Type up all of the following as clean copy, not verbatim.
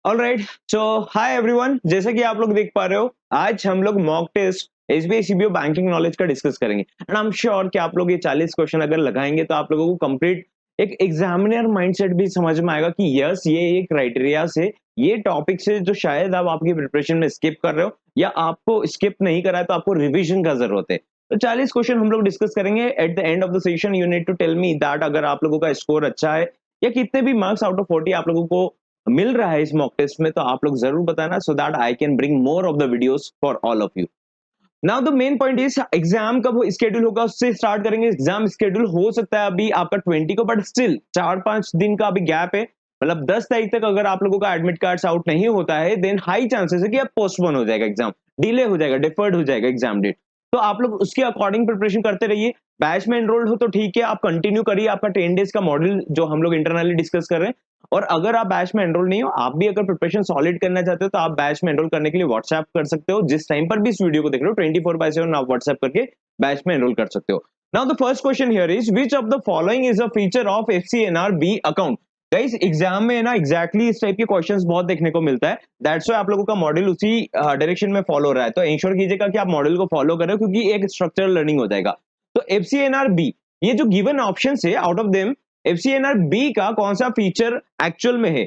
Alright, सो hi everyone. जैसा कि आप लोग देख पा रहे हो, आज हम लोग mock test SBI CBO banking knowledge का डिस्कस करेंगे एंड आई एम श्योर कि आप लोग ये 40 क्वेश्चन अगर लगाएंगे तो आप लोगों को कंप्लीट एक एग्जामिनर माइंडसेट भी समझ में आएगा कि यस, ये क्राइटेरिया से, ये टॉपिक से जो शायद आप आपकी प्रिपरेशन में स्किप कर रहे हो या आपको स्किप नहीं करा है तो आपको रिवीजन का जरूरत है। तो 40 क्वेश्चन हम लोग डिस्कस करेंगे। At the end of the session you need to tell me that अगर आप लोगों का स्कोर अच्छा है या कितने भी मार्क्स आउट ऑफ 40 आप लोगों को मिल रहा है इस मॉक टेस्ट में, तो आप लोग जरूर बताना so that I can bring more of the videos for all of you. Now the main point is exam कब स्केड्यूल होगा उससे स्टार्ट करेंगे। एग्जाम स्केड्यूल हो सकता है अभी आपका 20 को, बट स्टिल 4-5 दिन का अभी गैप है। मतलब 10 तारीख तक अगर आप लोगों का एडमिट कार्ड्स आउट नहीं होता है देन हाई चांसेस है कि अब पोस्टपोन हो जाएगा एग्जाम, डिले हो जाएगा, डिफर्ड हो जाएगा एग्जाम डेट। तो आप लोग उसके अकॉर्डिंग प्रिपरेशन करते रहिए। बैच में एनरोल्ड हो तो ठीक है, आप कंटिन्यू करिए आपका 10 डेज का मॉडल जो हम लोग इंटरनली डिस्कस कर रहे हैं। और अगर आप बैच में एनरोल नहीं हो, आप भी अगर प्रिपरेशन सॉलिड करना चाहते हो तो आप बैच में एनरोल करने के लिए व्हाट्सएप कर सकते हो। जिस टाइम पर भी इस वीडियो को देख रहे हो 24/7 आप व्हाट्सएप करके बैच में एनरोल कर सकते हो। Now the first question here is which of the following is a feature of FCNR B account. Guys, exam में ना एग्जैक्टली इस टाइप के क्वेश्चंस बहुत देखने को मिलता है। दैट्स व्हाई आप लोगों का मॉडल उसी डायरेक्शन में फॉलो हो रहा है। तो इंश्योर कीजिएगा कि आप मॉडल को फॉलो करें क्योंकि एक स्ट्रक्चरल लर्निंग हो जाएगा। तो एफसीएनआर बी, ये जो गिवन ऑप्शन है out of them, FCNR B का कौन सा फीचर एक्चुअल में है।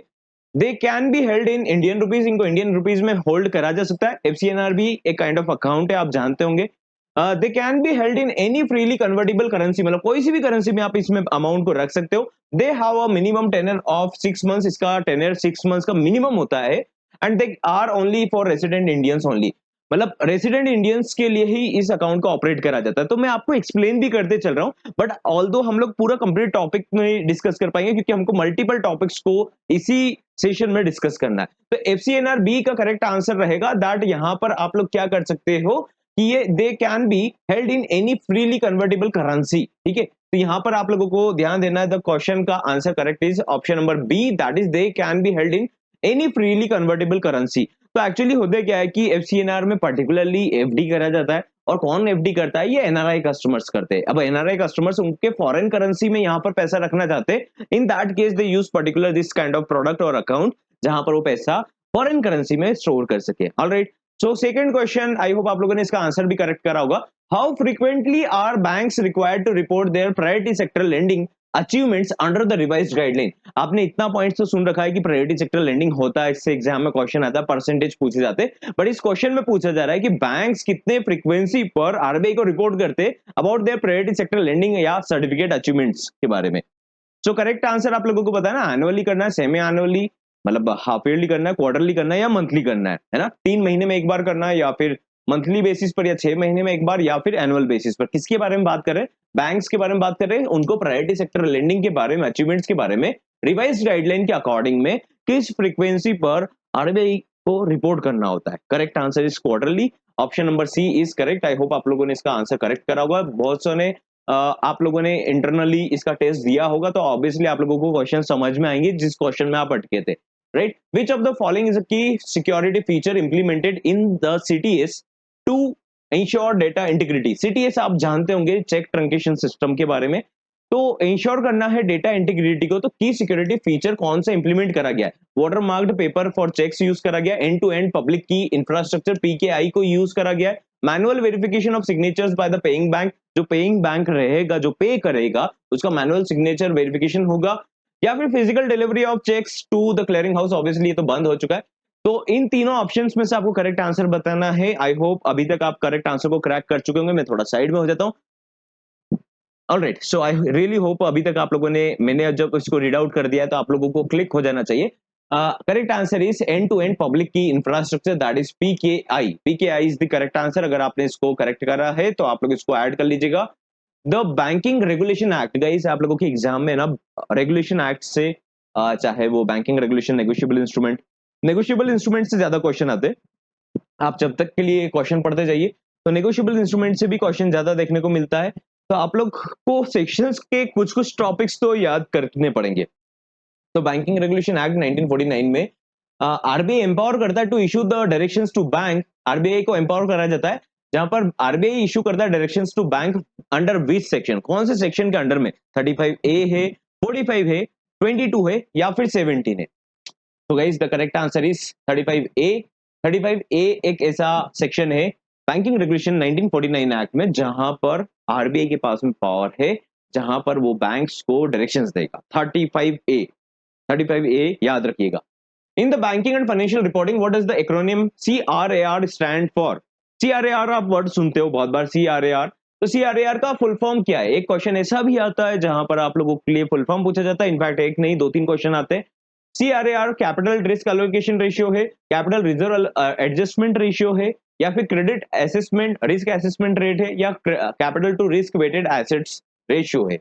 दे can be held in Indian rupees, इनको इंडियन रुपीज में होल्ड करा जा सकता है। एफसीएनआर भी एक काइंड ऑफ अकाउंट है, आप जानते होंगे। दे can be held in any freely convertible currency, मतलब कोई सी भी करेंसी में आप इसमें अमाउंट को रख सकते हो। They have a minimum tenor of 6 months, इसका टेनर 6 मंथ्स का मिनिमम होता है। And they are only for resident Indians only, मतलब रेसिडेंट इंडियंस के लिए ही इस अकाउंट को ऑपरेट करा जाता है। तो मैं आपको एक्सप्लेन भी करते चल रहा हूं, बट ऑल्दो हम लोग पूरा कंप्लीट टॉपिक में डिस्कस कर पाएंगे क्योंकि हमको मल्टीपल टॉपिक्स को इसी सेशन में डिस्कस करना है। तो एफसीएनआर बी का करेक्ट आंसर रहेगा दैट यहां पर आप लोग क्या कर सकते हो कि ये दे can be held in any freely convertible currency. ठीक है, तो यहां पर आप लोगों को ध्यान देना है। द क्वेश्चन का answer correct is option number B, that is they can be held in any freely convertible currency. तो एक्चुअली होता क्या है कि एफसीएनआर में पर्टिकुलरली एफडी करा जाता है। और कौन एफडी करता है? ये एनआरआई कस्टमर्स करते हैं। अब एनआरआई कस्टमर्स उनके फॉरेन करेंसी में यहाँ पर पैसा रखना चाहते हैं, in that case they use particular this kind of product और अकाउंट जहां पर वो पैसा फॉरेन करेंसी में स्टोर कर सके। Alright, so second question, I hope आप लोगों ने इसका आंसर भी करेक्ट करा होगा। How frequently are banks required to report their priority sector lending achievements under the revised guideline. आपने इतना पॉइंट्स तो सुन रखा है कि प्रायोरिटी सेक्टर लेंडिंग होता है, इससे एग्जाम में क्वेश्चन आता है, परसेंटेज पूछे जाते हैं। बट इस क्वेश्चन में पूछा जा रहा है कि बैंक्स कितने फ्रीक्वेंसी पर आरबीआई को रिपोर्ट करते about their priority sector lending या सर्टिफिकेट अचीवमेंट्स के बारे में। सो करेक्ट आंसर आप लोगों को पता है ना, एनुअली करना है, सेमी एनुअली मतलब हाफ ईयरली करना है, क्वार्टरली करना है या मंथली करना है ना। 3 महीने में एक बार करना है या फिर मंथली बेसिस पर, या 6 महीने में एक बार, या फिर एनुअल बेसिस पर। किसके बारे में बात कर रहे हैं? बैंक्स के बारे में बात कर रहे हैं। उनको प्रायोरिटी सेक्टर लेंडिंग के बारे में, अचीवमेंट्स के बारे में रिवाइज्ड गाइडलाइन के अकॉर्डिंग में किस फ्रीक्वेंसी पर आरबीआई को रिपोर्ट करना होता है। Correct answer is quarterly, option number C is correct. I hope आप लोगों ने इसका आंसर करेक्ट करा होगा। बहुत सो ने आप लोगों ने इंटरनली इसका टेस्ट दिया होगा तो ऑब्वियसली आप लोगों को क्वेश्चन समझ में आएंगे जिस क्वेश्चन में आप अटके थे। Right, which of the following is a key security feature implemented in the CTS to ensure data integrity. CTS आप जानते होंगे, चेक ट्रंकेशन सिस्टम के बारे में। तो इंश्योर करना है डेटा इंटीग्रिटी को, तो की सिक्योरिटी फीचर कौन सा इंप्लीमेंट करा गया है? Watermarked paper for cheques use करा गया, and to end public key infrastructure PKI को यूज करा गया है, manual verification of signatures by the paying bank, जो पेइंग बैंक रहेगा, जो पे करेगा उसका मैनुअल सिग्नेचर वेरिफिकेशन होगा, या फिर physical delivery of cheques to the clearing house. Obviously ये तो बंद हो चुका है। तो इन तीनों ऑप्शंस में से आपको करेक्ट आंसर बताना है। आई होप अभी तक आप करेक्ट आंसर को क्रैक कर चुके होंगे। मैं थोड़ा साइड में हो जाता हूँ। Alright, so I really hope अभी तक आप लोगों ने, मैंने जब इसको रीड आउट कर दिया है तो आप लोगों को क्लिक हो जाना चाहिए। Correct answer is end to end public key infrastructure, that is PKI. PKI is the correct answer. अगर आपने इसको करेक्ट करा है तो आप लोग इसको ऐड कर लीजिएगा। The banking regulation act, guys आप लोगों के एग्जाम में ना रेगुलेशन एक्ट से चाहे वो बैंकिंग रेगुलेशन, नेगोशिएबल इंस्ट्रूमेंट से ज्यादा क्वेश्चन आते हैं। आप जब तक के लिए क्वेश्चन पढ़ते जाइए तो नेगोशिएबल इंस्ट्रूमेंट से भी क्वेश्चन ज्यादा देखने को मिलता है। तो आप लोग को सेक्शंस के कुछ कुछ टॉपिक्स तो याद करने पड़ेंगे। तो बैंकिंग रेगुलेशन एक्ट 1949 में आरबीआई एम्पावर करता है to issue the directions to bank. RBI को एम्पावर करा जाता है जहां पर आरबीआई इशू करता है directions to bank under which section, कौन से सेक्शन के अंडर में? 35A है, 45 है, 22 है या फिर 17 है। तो guys the correct answer is 35A। 35A एक ऐसा सेक्शन है बैंकिंग रेगुलेशन 1949 एक्ट में जहां पर आरबीआई के पास में पावर है, जहां पर वो बैंक्स को डायरेक्शंस देगा। 35A, 35A याद रखिएगा। In the banking and financial reporting what is the acronym CRAR stand for? CRAR आप वर्ड सुनते हो बहुत बार, CRAR। तो CRAR का फुल फॉर्म क्या है? एक क्वेश्चन ऐसा भी आता है जहां पर आप लोगों के लिए फुल फॉर्म पूछा जाता है, इनफैक्ट एक नहीं दो तीन क्वेश्चन आते हैं। CRAR capital risk allocation ratio है, कैपिटल रिजर्व एडजस्टमेंट रेशियो है, या फिर credit assessment risk assessment rate है, या capital to risk weighted assets ratio है?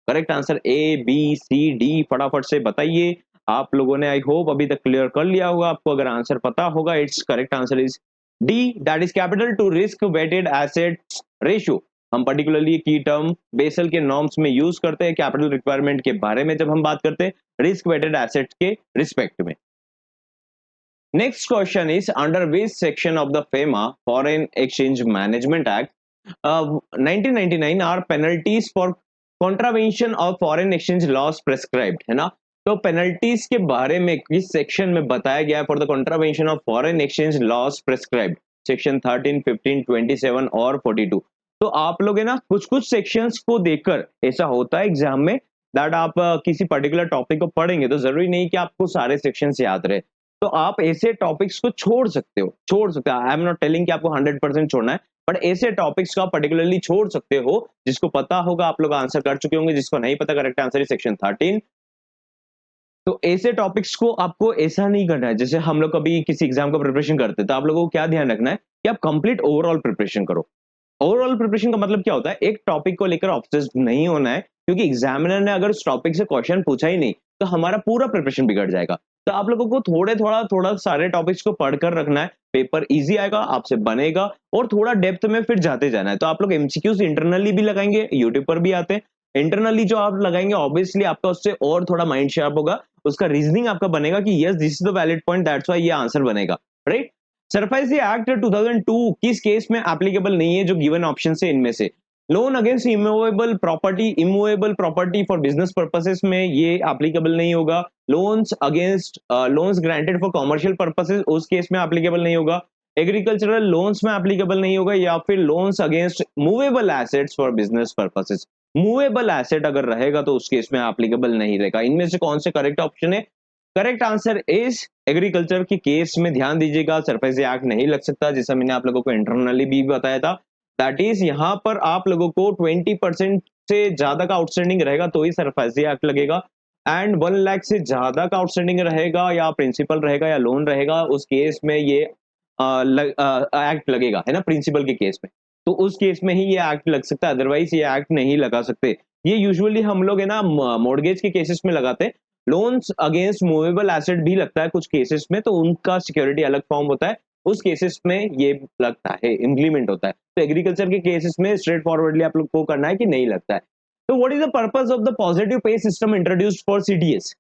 Correct answer A B C D फटाफट से बताइए। आप लोगों ने आई होप अभी तक क्लियर कर लिया होगा, आपको अगर आंसर पता होगा, it's correct answer is D, that is capital to risk weighted assets ratio. हम पर्टिकुलरली की टर्म बेसल के नॉर्म्स में यूज करते हैं कैपिटल रिक्वायरमेंट के बारे में जब हम बात करते हैं रिस्क वेटेड एसेट्स के रिस्पेक्ट में। Next question is under which section of the FEMA foreign exchange management act 1999 are penalties for contravention of foreign exchange laws prescribed, है ना? तो पेनल्टीज के बारे में किस सेक्शन में बताया गया for the contravention of foreign exchange laws prescribed? Section 13, 15, 27 और 42। तो आप लोग है ना कुछ कुछ सेक्शंस को देखकर ऐसा होता है एग्जाम में दैट आप किसी पर्टिकुलर टॉपिक को पढ़ेंगे तो जरूरी नहीं कि आपको सारे सेक्शंस याद रहे। तो आप ऐसे टॉपिक्स को छोड़ सकते हो। आई एम नॉट टेलिंग कि आपको 100% छोड़ना है, बट ऐसे टॉपिक्स का पर्टिकुलरली छोड़ सकते हो जिसको पता होगा आप लोग आंसर कर चुके होंगे, जिसको नहीं पता करेक्ट आंसर है सेक्शन 13। तो ऐसे टॉपिक्स को आपको ऐसा नहीं करना है जैसे हम लोग कभी किसी एग्जाम का प्रिपरेशन करते हैं तो आप लोगों को क्या ध्यान रखना है कि आप कंप्लीट ओवरऑल प्रिपरेशन करो। ओवरऑल प्रिपरेशन का मतलब क्या होता है? एक टॉपिक को लेकर ऑब्सेस्ड नहीं होना है, क्योंकि एग्जामिनर ने अगर उस टॉपिक से क्वेश्चन पूछा ही नहीं तो हमारा पूरा प्रिपरेशन बिगड़ जाएगा। तो आप लोगों को थोड़ा सारे टॉपिक्स को पढ़कर रखना है, पेपर इजी आएगा, आपसे बनेगा, और थोड़ा डेप्थ में फिर जाते जाना है। तो आप लोग एमसीक्यूज इंटरनली भी लगाएंगे, यूट्यूब पर भी आते हैं। इंटरनली जो आप लगाएंगे ऑब्वियसली आपका उससे और थोड़ा माइंड शार्प होगा, उसका रीजनिंग आपका बनेगा कि yes this is the valid point, that's why ये आंसर बनेगा, राइट? सरफेसी एक्ट 2002 किस केस में एप्लीकेबल नहीं है जो गिवन ऑप्शन से इनमें से? Loan against immovable property for business purposes में ये एप्लीकेबल नहीं होगा। Loans against loans granted for commercial purposes उस केस में एप्लीकेबल नहीं होगा। एग्रीकल्चरल लोन्स में एप्लीकेबल नहीं होगा, या फिर loans against movable assets for business purposes. Movable asset अगर रहेगा तो उस केस में एप्लीकेबल नहीं रहेगा। इनमें से कौन से करेक्ट ऑप्शन है? करेक्ट आंसर इज एग्रीकल्चर के केस में ध्यान दीजिएगा, सरफेसी एक्ट नहीं लग सकता, जैसा मैंने आप लोगों को इंटरनली भी बताया था। दैट इज यहाँ पर आप लोगों को 20% से ज्यादा का आउटस्टैंडिंग रहेगा तो ही सरफेसी एक्ट लगेगा, एंड 1 लाख से ज्यादा का आउटस्टैंडिंग रहेगा या प्रिंसिपल रहेगा या लोन रहेगा उस केस में ये एक्ट लगेगा, है ना, प्रिंसिपल के केस में। तो उस केस में ही ये एक्ट लग सकता है, अदरवाइज ये एक्ट नहीं लगा सकते। ये यूजुअली हम लोग है ना मॉर्गेज के केसेस में लगाते हैं। लोन्स अगेंस्ट मूवेबल एसेट भी लगता है कुछ केसेस में, तो उनका सिक्योरिटी अलग फॉर्म होता है, उस केसेस में ये लगता है, इम्प्लीमेंट होता है। तो एग्रीकल्चर के केसेस में स्ट्रेट फॉरवर्डली आप लोग को करना है कि नहीं लगता है। तो what is the purpose of the positive pay system introduced for CTS?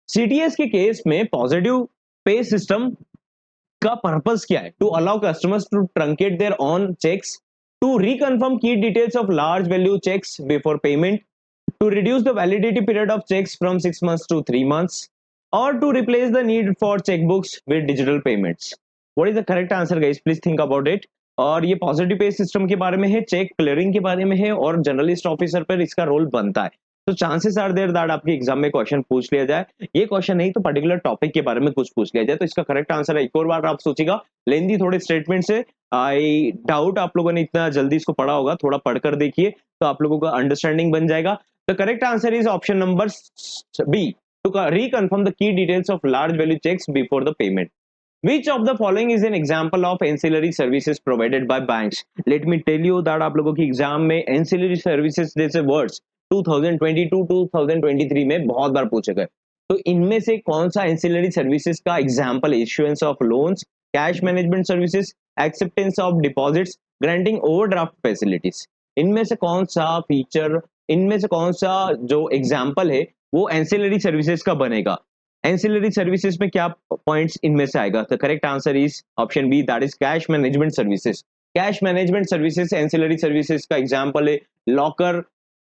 CTS के केस में पॉजिटिव पे सिस्टम का पर्पस क्या है? To allow customers to truncate their own cheques, to reconfirm key details of large value cheques before payment, to reduce the validity period of checks from 6 months to 3 months, or to replace the need for checkbooks with digital payments. What is the correct answer guys? Please think about it. और ये positive pay system के बारे में है, cheque clearing के बारे में है, और जर्नलिस्ट ऑफिसर पर इसका रोल बनता है। तो चांसेस आर देयर दैट आपके एग्जाम में क्वेश्चन पूछ लिया जाए, ये क्वेश्चन नहीं तो पर्टिकुलर टॉपिक के बारे में कुछ पूछ लिया जाए। तो इसका करेक्ट आंसर है, एक और बार आप सोचिएगा, लेंदी थोड़े स्टेटमेंट से, आई डाउट आप लोगों ने इतना जल्दी इसको पढ़ा होगा, थोड़ा पढ़कर देखिए तो आप लोगों का अंडरस्टैंडिंग बन जाएगा। The correct answer is option number B, to reconfirm the key details of large value checks before the payment. Which of the following is an example of ancillary services provided by banks? Let me tell you that आप लोगों की exam में ancillary services जैसे words 2022-2023 में बहुत बार पूछे गए। तो इनमें से कौन सा ancillary services का example? issuance of loans, cash management services, acceptance of deposits, granting overdraft facilities. इनमें से कौन सा फीचर, इनमें से कौन सा जो एग्जाम्पल है वो एंसिलरी सर्विसेज का बनेगा? एंसिलरी सर्विसेज में क्या पॉइंट्स इनमें से आएगा? The correct answer is option B, that is cash management services. Cash management services ancillary services का एग्जाम्पल है। लॉकर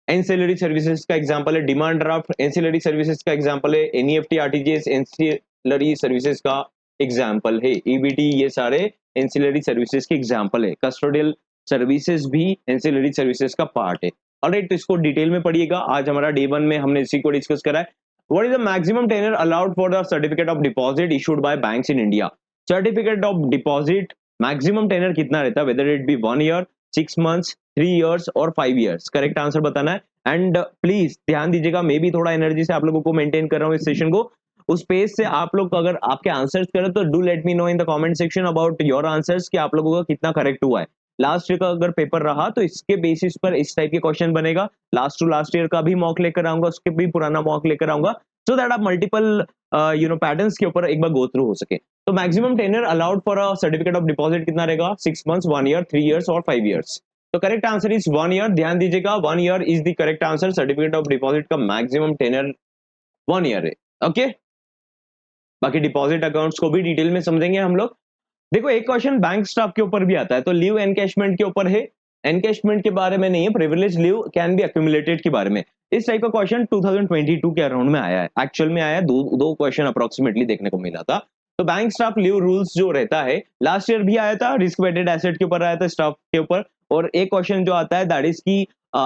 एंसिलरी सर्विसेज का एग्जांपल है डिमांड ड्राफ्ट, एंसिलरी सर्विसेज का एग्जांपल है एनईएफटी आरटीजीएस, एंसिलरी सर्विसेज का एग्जांपल है EBT, ये सारे एंसिलरी सर्विसेज के एग्जांपल है। कस्टोडियल सर्विसेज भी एंसिलरी सर्विसेज का पार्ट है। ऑलराइट, तो इसको डिटेल में पढ़िएगा। आज हमारा डे 1 में हमने इसी को डिस्कस करा है। What is the maximum tenure allowed for the certificate of deposit issued by banks in India? Certificate of deposit maximum tenure कितना रहता है, whether it be 1 year, 6 months, 3 years और 5 इयर्स? करेक्ट आंसर बताना है। And please ध्यान दीजिएगा, मैं भी थोड़ा एनर्जी से आप लोगों को मेंटेन कर रहा हूँ इस सेशन को। उस पेज से आप लोग अगर आपके आंसर्स करें तो do let me know in the comment section about your answers कि आप लोगों का कितना करेक्ट हुआ है। लास्ट ईयर का अगर पेपर रहा तो इसके बेसिस पर इस टाइप के क्वेश्चन बनेगा। लास्ट टू लास्ट ईयर का भी मॉक लेकर आऊंगा, उसके भी पुराना मॉक लेकर आऊंगा, सो दैट आप मल्टीपल पैटर्न्स के ऊपर एक बार गो थ्रू हो सके। तो maximum tenure allowed for a certificate of deposit कितना रहेगा? 6 मंथ्स, 1 ईयर, 3 इयर्स और 5 इयर्स। तो करेक्ट आंसर इज 1 ईयर। ध्यान दीजिएगा, 1 year is the correct answer. Certificate of deposit का मैक्सिमम टेन्योर 1 ईयर है। ओके, बाकी डिपॉजिट अकाउंट्स को भी डिटेल में समझेंगे हम लोग। देखो, एक क्वेश्चन बैंक स्टाफ के ऊपर भी आता है, तो लीव एनकैशमेंट के ऊपर है। एनकैशमेंट के बारे में नहीं है, privilege leave can be accumulated के बारे में। इस टाइप का क्वेश्चन 2022 के अराउंड में आया है, एक्चुअल में आया दो क्वेश्चन अप्रोक्सीमेटली देखने को मिला था। तो बैंक स्टाफ लीव रूल्स जो रहता है, लास्ट ईयर भी आया था, रिस्क वेटेड एसेट के ऊपर आया था, स्टाफ के ऊपर। और एक क्वेश्चन जो आता है दैट इज की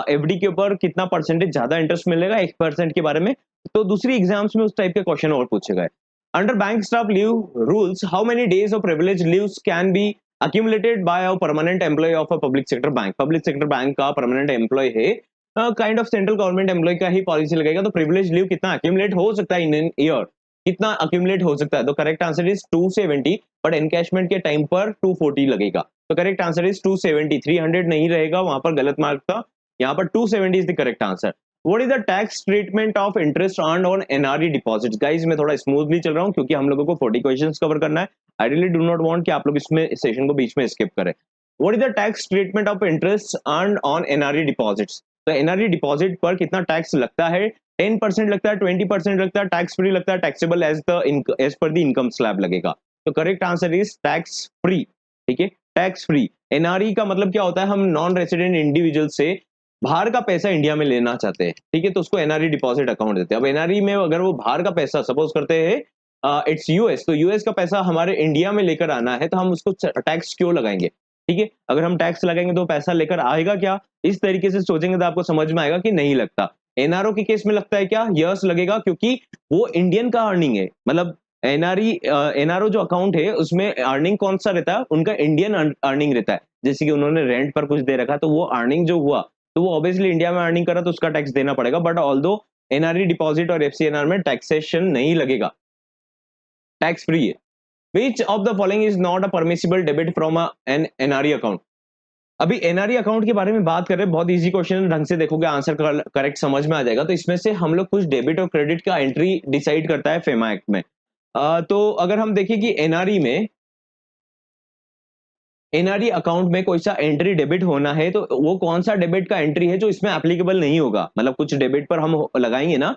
एफडी के ऊपर कितना परसेंटेज ज्यादा इंटरेस्ट मिलेगा, 1% के बारे में। तो दूसरी एग्जाम्स में उस टाइप के क्वेश्चन और पूछे गए। Under bank staff leave rules, how many days of privilege leaves can be accumulated by a permanent employee of a public sector bank? Public sector bank का permanent employee है, kind of central government employee का ही policy लगेगा। तो privilege leave कितना accumulate हो सकता है इन एन ईयर, कितना अक्यूमुलेट हो सकता है? तो correct answer is 270, but encashment के टाइम पर 240 लगेगा। तो करेक्ट आंसर इज 270, 300 नहीं रहेगा, वहां पर गलत मार्क था, यहाँ पर 270 is the correct answer. What is the tax treatment of interest earned on NRE deposits? Guys, मैं थोड़ा स्मूथली चल रहा हूँ क्योंकि हम लोगों को 40 क्वेश्चंस कवर करना है। I really do not want कि आप लोग इसमें सेशन को बीच में स्किप करें। What is the tax treatment of interest earned on NRE deposits? तो NRE डिपॉजिट पर कितना टैक्स लगता है? 10% लगता है, 20% लगता है, टैक्स फ्री लगता है, taxable as per the income slab लगेगा। तो correct answer is tax free. ठीक है, टैक्स फ्री। एनआरई का मतलब क्या होता है? हम नॉन रेसिडेंट इंडिविजुअल से बाहर का पैसा इंडिया में लेना चाहते हैं, ठीक है, तो उसको एनआरई डिपॉजिट अकाउंट देते हैं। अब एनआरई में अगर वो बाहर का पैसा सपोज करते हैं इट्स यूएस, तो यूएस का पैसा हमारे इंडिया में लेकर आना है, तो हम उसको टैक्स क्यों लगाएंगे? ठीक है, अगर हम टैक्स लगाएंगे तो पैसा लेकर आएगा क्या? इस तरीके से सोचेंगे तो आपको समझ में आएगा कि नहीं लगता। एनआरओ के केस में लगता है क्या? यस लगेगा, क्योंकि वो इंडियन का अर्निंग है। मतलब एनआरओ जो अकाउंट है उसमें अर्निंग कौन सा रहता है? उनका इंडियन अर्निंग रहता है। जैसे कि उन्होंने रेंट पर कुछ दे रखा, तो वो अर्निंग जो हुआ तो वो ऑब्वियसली इंडिया में अर्निंग करा तो उसका टैक्स देना पड़ेगा। बट ऑल्दो एनआरई डिपॉजिट और एफसीएनआर में टैक्सेशन नहीं लगेगा, टैक्स फ्री है। Which of the following is not a permissible debit from an NRE account? अभी एनआरई अकाउंट के बारे में बात कर रहे हैं, बहुत इजी क्वेश्चन, ढंग से देखोगे आंसर करेक्ट समझ में आ जाएगा। तो इसमें से हम लोग कुछ डेबिट और क्रेडिट का एंट्री डिसाइड करता है फेमा एक्ट में। तो अगर हम देखें कि एनआरई अकाउंट में कोई सा एंट्री डेबिट होना है, तो वो कौन सा डेबिट का एंट्री है जो इसमें एप्लीकेबल नहीं होगा? मतलब कुछ डेबिट पर हम लगाएंगे ना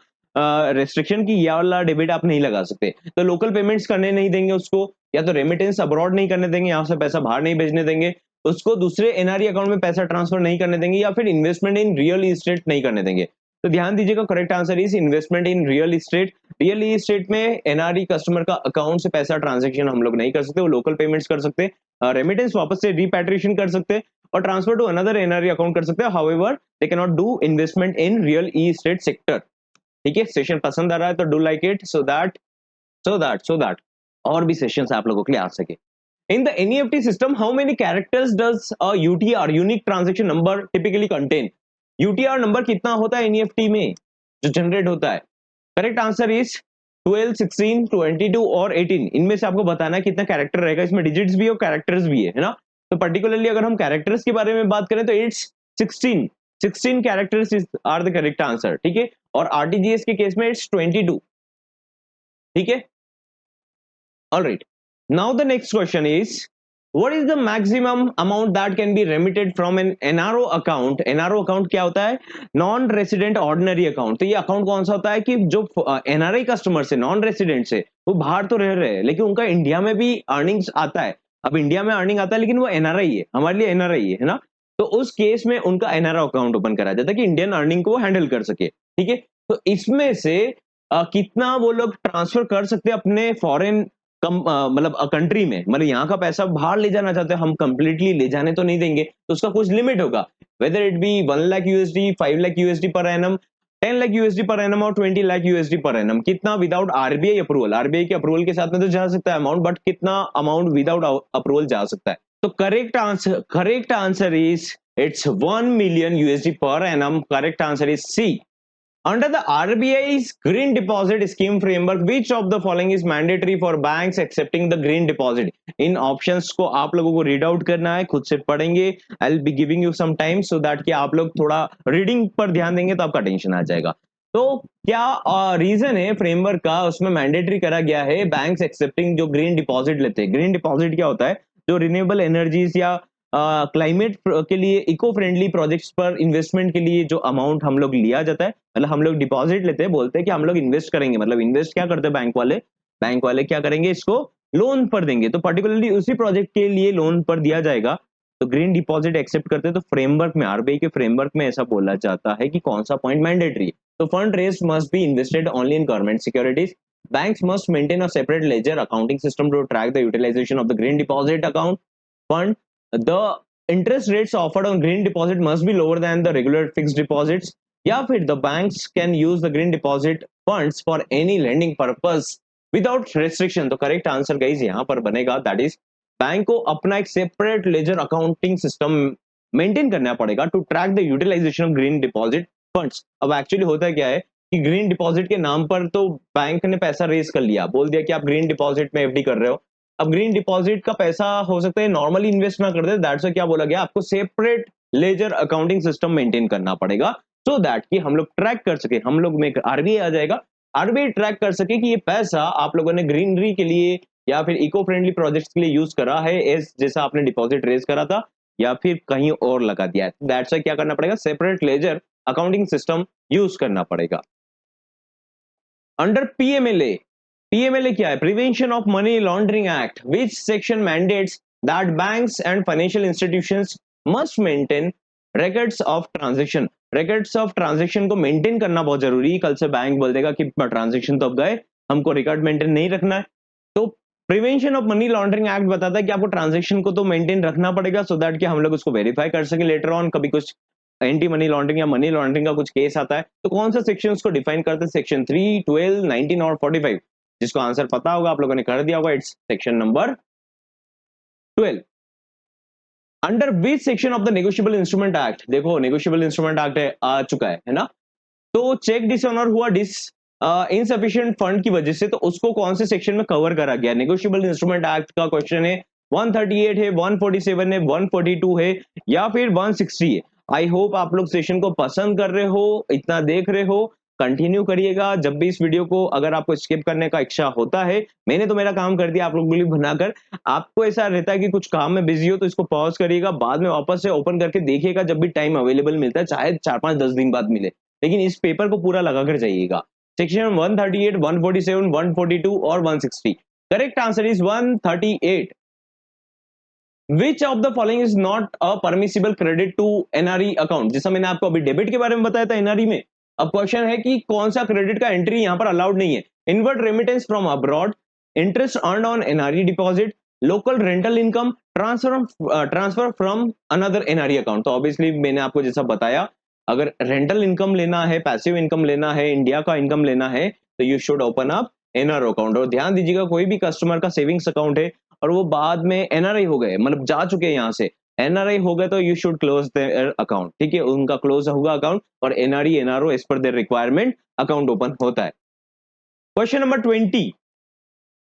रेस्ट्रिक्शन की, यह वाला डेबिट आप नहीं लगा सकते। तो लोकल पेमेंट्स करने नहीं देंगे उसको, या तो रेमिटेंस अब्रॉड नहीं करने देंगे, यहाँ से पैसा बाहर नहीं भेजने देंगे उसको, दूसरे एनआरई अकाउंट में पैसा ट्रांसफर नहीं करने देंगे, या फिर इन्वेस्टमेंट इन रियल इस्टेट नहीं करने देंगे। तो ध्यान दीजिएगा, correct answer is investment in real estate. Real estate में एनआरई कस्टमर का अकाउंट से पैसा ट्रांजेक्शन हम लोग नहीं कर सकते, वो लोकल पेमेंट्स कर सकते, रेमिटेंस वापस से रिपैट्रिएशन कर सकते हैं और transfer to another NRE account कर सकते हैं। However they can not do investment in real estate sector. ठीक है, सेशन पसंद आ रहा है तो do like it so that और भी सेशंस आप लोगों के लिए आ सके। In the NEFT system, how many characters does a UTR unique transaction number typically contain? UTR number कितना होता है NEFT में जो जनरेट होता है? करेक्ट आंसर इज 12, 16, 22 और 18। इनमें से आपको बताना है कितना कैरेक्टर रहेगा। इसमें डिजिट्स भी और कैरेक्टर्स भी है ना? तो पर्टिकुलरली अगर हम कैरेक्टर्स के बारे में बात करें तो it's 16 characters are the correct answer. ठीक है, और आरटीजीएस के केस में इट्स 22। ठीक है, alright. Now the next question is, what is the maximum amount that can be remitted from an NRO account? NRO account क्या होता है? Non resident ordinary account. तो ये अकाउंट कौन सा होता है कि जो एनआरआई कस्टमर से, नॉन रेसिडेंट से, वो बाहर तो रह रहे हैं लेकिन उनका इंडिया में भी अर्निंग्स आता है। अब इंडिया में अर्निंग आता है लेकिन वो एनआरआई है, हमारे लिए एनआरआई है ना? तो उस केस में उनका एनआरओ अकाउंट ओपन कराया जाता है कि इंडियन अर्निंग को वो हैंडल कर सके, ठीक है। तो इसमें से कितना वो लोग ट्रांसफर कर सकते हैं अपने फॉरेन मतलब कंट्री में, मतलब यहाँ का पैसा बाहर ले जाना चाहते हैं, हम कंप्लीटली ले जाने तो नहीं देंगे, तो उसका कुछ लिमिट होगा, whether it be 1 lakh USD, 5 lakh USD per annum, 10 lakh USD per annum और 20 लाख यूएसडी पर एनम, कितना विदाउट आरबीआई अप्रूवल, आरबीआई के अप्रूवल के साथ में तो जा सकता है अमाउंट, बट कितना अमाउंट विदाउट अप्रूवल जा सकता है। तो correct answer is it's 1 million USD per annum. Correct answer is C. Under the RBI's Green Deposit Scheme framework, which of the following is mandatory for banks accepting the green deposit? In options को आप लोगों को read out करना है, खुद से पढ़ेंगे। I will be giving you some time so that कि आप लोग थोड़ा रीडिंग पर ध्यान देंगे तो आपका टेंशन आ जाएगा। तो क्या रीजन है फ्रेमवर्क का, उसमें मैंडेटरी करा गया है बैंक्स एक्सेप्टिंग जो ग्रीन डिपॉजिट लेते हैं। ग्रीन डिपॉजिट क्या होता है, जो रिन्यूएबल एनर्जीज या क्लाइमेट के लिए इको फ्रेंडली प्रोजेक्ट्स पर इन्वेस्टमेंट के लिए जो अमाउंट हम लोग लिया जाता है, मतलब हम लोग डिपॉजिट लेते हैं, बोलते हैं कि हम लोग इन्वेस्ट करेंगे, मतलब इन्वेस्ट क्या करते हैं बैंक वाले क्या करेंगे, इसको लोन पर देंगे, तो पर्टिकुलरली उसी प्रोजेक्ट के लिए लोन पर दिया जाएगा। तो ग्रीन डिपॉजिट एक्सेप्ट करते हैं, तो फ्रेमवर्क में, आरबीआई के फ्रेमवर्क में ऐसा बोला जाता है कि कौन सा पॉइंट मैंडेटरी है। तो fund raise must be invested only in government securities, banks must maintain a separate ledger accounting system to track the utilization of the green deposit account fund. The interest rates offered on green deposit must be lower than the regular fixed deposits, या फिर the banks can use the green deposit funds for any lending purpose without restriction। तो correct answer guys यहाँ पर बनेगा that is, bank को अपना एक separate ledger accounting system maintain करना पड़ेगा to track the utilization of green deposit funds. अब एक्चुअली होता क्या है कि ग्रीन डिपॉजिट के नाम पर तो बैंक ने पैसा रेज कर लिया, बोल दिया कि आप ग्रीन डिपॉजिट में एफडी कर रहे हो। अब ग्रीन डिपॉजिट का पैसा हो सकता है नॉर्मली इन्वेस्ट ना कर दे, दैट्स व्हाई क्या बोला गया, आपको separate ledger accounting system maintain करना पड़ेगा सो दैट कि हम लोग ट्रैक कर सके, हम लोग में आरबीआई आ जाएगा, आरबीआई ट्रैक कर सके कि ये पैसा आप लोगों ने ग्रीनरी के लिए या फिर इको फ्रेंडली प्रोजेक्ट्स के लिए यूज करा है, एज जैसा आपने डिपॉजिट रेज करा था, या फिर कहीं और लगा दिया है। दैट्स व्हाई क्या करना पड़ेगा, separate ledger accounting system use करना पड़ेगा। अंडर पीएमएलए, पीएमएलए क्या है, prevention of money laundering act, which section mandates that banks and financial institutions must maintain records of transaction. Records of transaction को maintain करना बहुत जरूरी है, कल से बैंक बोल देगा कि ट्रांजैक्शन तो अब गए, हमको रिकॉर्ड मेंटेन नहीं रखना है। तो prevention of money laundering act बताता है कि आपको ट्रांजैक्शन को तो मेंटेन रखना पड़ेगा सो दैट कि हम लोग उसको वेरीफाई कर सके लेटर ऑन, कभी कुछ एंटी मनी लॉन्ड्रिंग या मनी लॉन्ड्रिंग का कुछ केस आता है तो कौन सा सेक्शन को डिफाइन करते हैं, सेक्शन 3, 12, 19 और 45। जिसको आंसर पता होगा आप लोगों ने कर दिया होगा, it's section number 12। Under which section of the negotiable instrument act, देखो नेगोशिएबल इंस्ट्रूमेंट एक्ट आ चुका है ना, तो चेक डिसऑनर हुआ इनसफिशिएंट फंड की वजह से, तो उसको कौन से सेक्शन में कवर करा गया, नेगोशिएबल इंस्ट्रूमेंट एक्ट का क्वेश्चन है, 138 है, 147 है, 142 है या फिर 160 है। आई होप आप लोग सेशन को पसंद कर रहे हो, इतना देख रहे हो, कंटिन्यू करिएगा। जब भी इस वीडियो को अगर आपको स्किप करने का इच्छा होता है, मैंने तो मेरा काम कर दिया आप लोगों के लिए बनाकर, आपको ऐसा रहता है कि कुछ काम में बिजी हो तो इसको पॉज करिएगा, बाद में वापस से ओपन करके देखिएगा जब भी टाइम अवेलेबल मिलता है, चाहे 4-5-10 दिन बाद मिले, लेकिन इस पेपर को पूरा लगा कर जाइएगा। सेक्शन 138, 147, 142 और 160। Correct answer is 138। Which of the following is not a permissible credit to NRE account? जैसा मैंने आपको अभी डेबिट के बारे में बताया था NRE में, अब क्वेश्चन है कि कौन सा क्रेडिट का एंट्री यहाँ पर अलाउड नहीं है। Inward remittance from abroad, interest earned on NRE deposit, local rental income, transfer from another NRE account. तो ऑब्वियसली मैंने आपको जैसा बताया, अगर रेंटल इनकम लेना है, पैसिव इनकम लेना है, इंडिया का इनकम लेना है, तो you should open up NRO account. और ध्यान दीजिएगा कोई भी कस्टमर का सेविंग्स अकाउंट है और वो बाद में एनआरआई हो गए, मतलब जा चुके हैं यहाँ से, एनआरआई हो गए, तो you should close their account, ठीक है, उनका क्लोज होगा अकाउंट और NRE NRO as per their requirement account open होता है। Question number 20,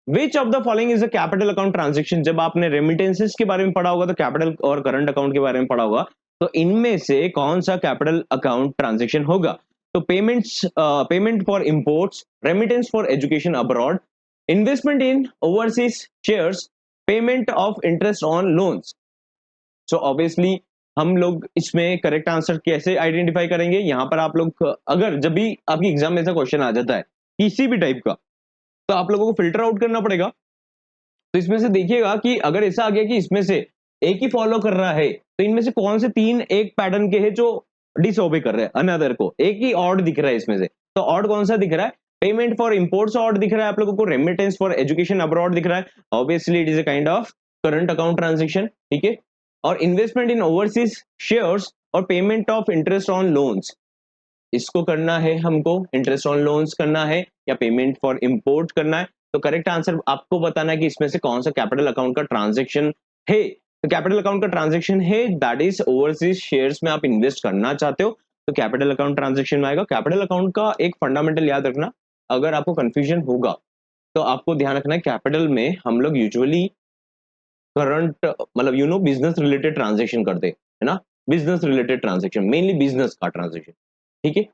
which of the following is a capital account transaction. जब आपने रेमिटेंसेस के बारे में पढ़ा होगा तो कैपिटल और करंट अकाउंट के बारे में पढ़ा होगा, तो इनमें से कौन सा कैपिटल अकाउंट ट्रांजेक्शन होगा। तो payment for imports, remittance for education abroad, investment in overseas shares, payment of interest on loans. So obviously हम लोग इसमें करेक्ट आंसर कैसे आइडेंटिफाई करेंगे, यहाँ पर आप लोग अगर जब भी आपकी एग्जाम में ऐसा क्वेश्चन आ जाता है किसी भी टाइप का, तो आप लोगों को फिल्टर आउट करना पड़ेगा। तो इसमें से देखिएगा कि अगर ऐसा आ गया कि इसमें से एक ही फॉलो कर रहा है, तो इनमें से कौन से तीन एक पैटर्न के हैं जो डिसओबे कर रहे हैं अनदर को? एक ही ऑड दिख रहा है इसमें से, तो ऑड कौन सा दिख रहा है? पेमेंट फॉर इंपोर्ट्स ऑड दिख रहा है आप लोगों को, रेमिटेंस फॉर एजुकेशन अब्रॉड दिख रहा है, obviously it is a kind of current account transaction, ठीक है। और इन्वेस्टमेंट इन ओवरसीज शेयर्स और payment of interest on loans, इसको करना है हमको, इंटरेस्ट ऑन लोन्स करना है या पेमेंट फॉर इंपोर्ट करना है। तो करेक्ट आंसर आपको बताना है कि इसमें से कौन सा कैपिटल अकाउंट का ट्रांजेक्शन है। तो कैपिटल अकाउंट का ट्रांजेक्शन है दैट इज ओवरसीज शेयर्स में आप इन्वेस्ट करना चाहते हो, तो कैपिटल अकाउंट ट्रांजेक्शन में आएगा। कैपिटल अकाउंट का एक फंडामेंटल याद रखना, अगर आपको कंफ्यूजन होगा तो आपको ध्यान रखना है कैपिटल में हम लोग यूजुअली करंट मतलब बिजनेस रिलेटेड ट्रांजेक्शन करते हैं, है ना, business related transaction, mainly business का ट्रांजेक्शन, ठीक है।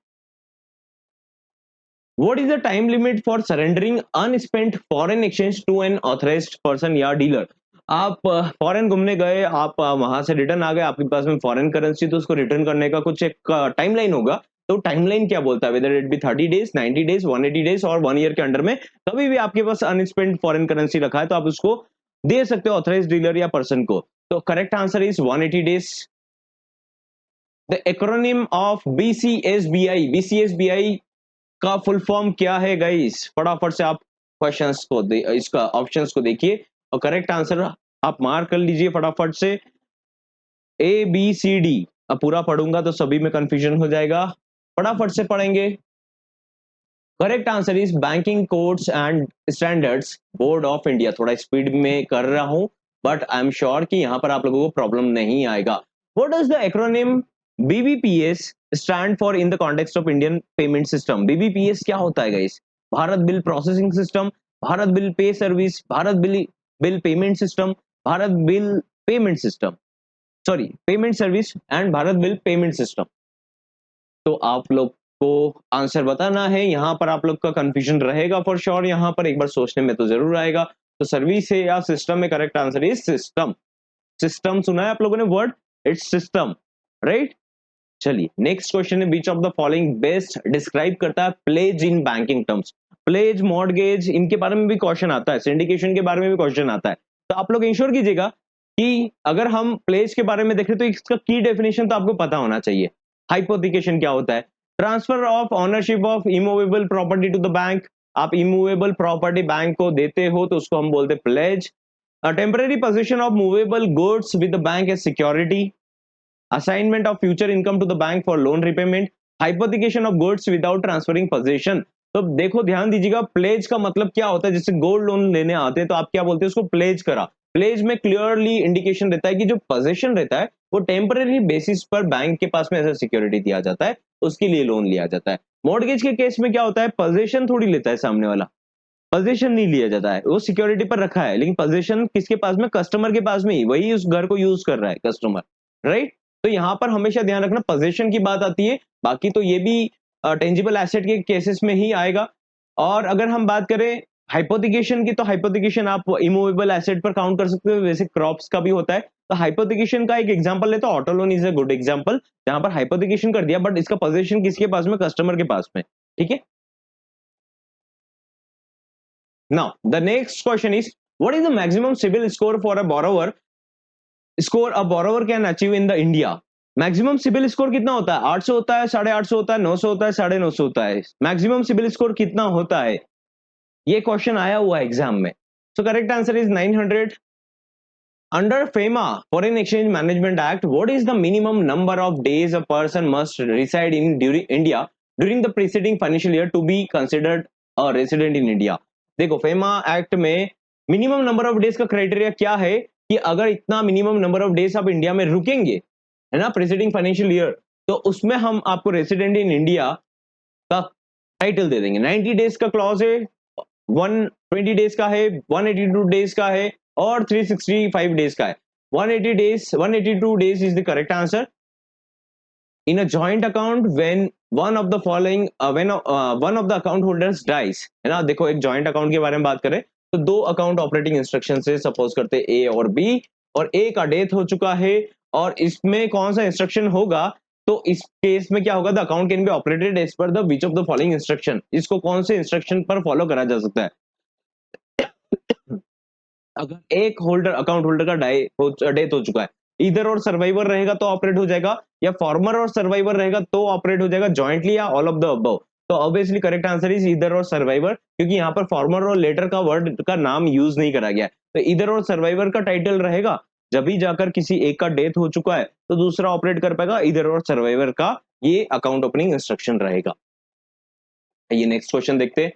What is the time limit for surrendering unspent foreign exchange to an authorized person या डीलर? आप फॉरेन घूमने गए, आप वहां से रिटर्न आ गए, आपके पास में फॉरेन करेंसी, तो उसको रिटर्न करने का कुछ एक टाइमलाइन होगा। तो टाइमलाइन क्या बोलता है, whether it B 30 days, 90 days, 180 days और 1 ईयर के अंडर में कभी भी आपके पास अनस्पेंट फॉरेन करेंसी रखा है तो आप उसको दे सकते हो ऑथराइज डीलर या पर्सन को। तो correct answer is 180 days. The acronym of BCSBI, BCSBI का फुल फॉर्म क्या है गाइस? फटाफट से आप क्वेश्चंस को इसका ऑप्शंस को देखिए और करेक्ट आंसर आप मार्क कर लीजिए फटाफट से। ए बी सी डी, अब पूरा पढ़ूंगा तो सभी में कंफ्यूजन हो जाएगा, फटाफट से पढ़ेंगे। Correct answer is banking codes and standards board of India. थोड़ा स्पीड में कर रहा हूं बट आई एम श्योर कि यहां पर आप लोगों को प्रॉब्लम नहीं आएगा। What does the acronym BBPS stand for in the context of Indian payment system? BBPS क्या होता है guys? Bharat bill processing system, Bharat bill pay service, Bharat bill bill payment system, Bharat bill payment system, sorry payment service and Bharat bill payment system. तो आप लोग को answer बताना है, यहाँ पर आप लोग का कंफ्यूजन रहेगा फॉर श्योर, यहाँ पर एक बार सोचने में तो जरूर आएगा। तो सर्विस है या सिस्टम में? Correct answer is system. System सुना है आप लोगों ने वर्ड, इट्स सिस्टम, राइट। चलिए नेक्स्ट क्वेश्चन है, which of the following best describe करता है pledge in banking terms? Pledge, mortgage, इनके बारे में भी क्वेश्चन आता है, सिंडिकेशन के बारे में भी क्वेश्चन आता है। तो आप लोग इंश्योर कीजिएगा कि अगर हम प्लेज के बारे में देखें तो इसका की डेफिनेशन तो आपको पता होना चाहिए। हाइपोथिकेशन क्या होता है? Transfer of ownership of immovable property to the bank. आप इमूवेबल प्रॉपर्टी बैंक को देते हो तो उसको हम बोलते हैं pledge. Temporary possession of movable goods with the bank as security, assignment of future income to the bank for loan repayment, hypothecation of goods without transferring possession। तो देखो ध्यान दीजिएगा, प्लेज का मतलब क्या होता है? जैसे गोल्ड लोन लेने आते हैं तो आप क्या बोलते हैं? उसको प्लेज करा। प्लेज में क्लियरली इंडिकेशन रहता है कि जो पोजेशन रहता है वो टेम्पररी बेसिस पर बैंक के पास में ऐसा सिक्योरिटी दिया जाता है, उसके लिए लोन लिया जाता है। मॉर्गेज के केस में क्या होता है? पोजेशन थोड़ी लेता है सामने वाला, पोजेशन नहीं लिया जाता है, वो सिक्योरिटी पर रखा है, लेकिन पोजेशन किसके पास में? कस्टमर के पास में ही, वही उस घर को यूज कर रहा है कस्टमर, राइट। तो यहाँ पर हमेशा ध्यान रखना पोजेशन की बात आती है, बाकी तो ये भी टेंजिबल एसेट के केसेस में ही आएगा। और अगर हम बात करें हाइपोथिकेशन की, तो हाइपोथिकेशन आप इमूवेबल एसेट पर काउंट कर सकते हो, वैसे क्रॉप्स का भी होता है। तो हाइपोथिकेशन का एक एग्जांपल ले तो auto loan is a good example, जहां पर हाइपोथिकेशन कर दिया बट इसका पोजेशन किसके पास में? कस्टमर के पास में, ठीक है। Now, the next question is, what is the maximum CIBIL score for a borrower? Score a borrower can achieve in the India? Maximum CIBIL score कितना होता है? 800 होता है, 850 होता है, 900 होता है, 950 होता है। मैक्सिमम सिबिल स्कोर कितना होता है? ये क्वेश्चन आया हुआ है एग्जाम में। सो correct answer is 900। Under FEMA, Foreign Exchange Management Act, what is the minimum number of days a person must reside in during India during the preceding financial year to be considered a resident in India? देखो FEMA act में minimum number of days का criteria क्या है कि अगर इतना minimum number of days आप India में रुकेंगे, है ना, प्रेसिडिंग फाइनेंशियल ईयर, तो उसमें हम आपको रेसिडेंट इन इंडिया का टाइटल दे देंगे। 90 डेज का क्लॉज है, 120 डेज का है, 182 डेज का है और 365 डेज का है। 180 days, 182 days is the correct answer. In a joint account when one of the following when one of the account holders dies, है ना। देखो एक जॉइंट अकाउंट के बारे में बात करें तो दो अकाउंट ऑपरेटिंग इंस्ट्रक्शन से सपोज करते ए और बी, और ए का डेथ हो चुका है और इसमें कौन सा इंस्ट्रक्शन होगा? तो इस केस में क्या होगा? The account can be operated as per the which of the following instruction. इसको कौन से इंस्ट्रक्शन पर फॉलो करा जा सकता है? अगर एक होल्डर अकाउंट होल्डर का डेथ हो चुका है, इधर और सर्वाइवर रहेगा तो ऑपरेट हो जाएगा, या फॉर्मर और सर्वाइवर रहेगा तो ऑपरेट हो जाएगा जॉइंटली, या ऑल ऑफ द अबव। तो ऑब्वियसली करेक्ट आंसर इज इधर और सर्वाइवर, क्योंकि यहाँ पर फॉर्मर और लेटर का वर्ड का नाम यूज नहीं करा गया है। तो इधर और सर्वाइवर का टाइटल रहेगा, जब भी जाकर किसी एक का डेथ हो चुका है तो दूसरा ऑपरेट कर पाएगा, इधर और सर्वाइवर का ये अकाउंट ओपनिंग इंस्ट्रक्शन रहेगा। ये नेक्स्ट क्वेश्चन देखते हैं,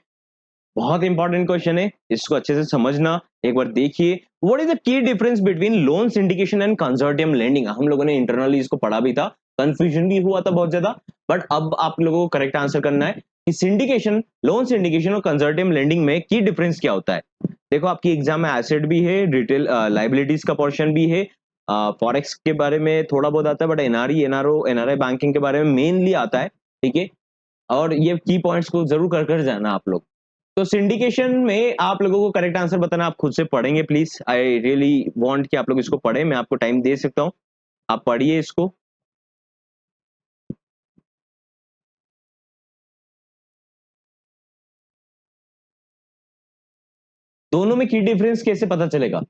बहुत इंपॉर्टेंट क्वेश्चन है, इसको अच्छे से समझना, एक बार देखिए। व्हाट इज द की difference between loan syndication and consortium lending? हम लोगों ने इंटरनली इसको पढ़ा भी था, कंफ्यूजन भी हुआ था बहुत ज्यादा, बट अब आप लोगों को करेक्ट आंसर करना है कि सिंडिकेशन, लोन सिंडिकेशन और कंसोर्टियम लेंडिंग में की डिफरेंस क्या होता है। देखो आपकी एग्जाम में एसेट भी है, रिटेल लाइबिलिटीज का पोर्शन भी है, फॉरेक्स के बारे में थोड़ा बहुत आता है, but NRE NRO NRI banking के बारे में मेनली आता है, ठीक है। और ये की पॉइंट्स को जरूर कर कर जाना आप लोग। तो सिंडिकेशन में आप लोगों को करेक्ट आंसर बताना, आप खुद से पढ़ेंगे प्लीज, आई रियली वांट कि आप लोग इसको पढ़ें, मैं आपको टाइम दे सकता हूँ, आप पढ़िए इसको। दोनों में की डिफरेंस कैसे पता चलेगा?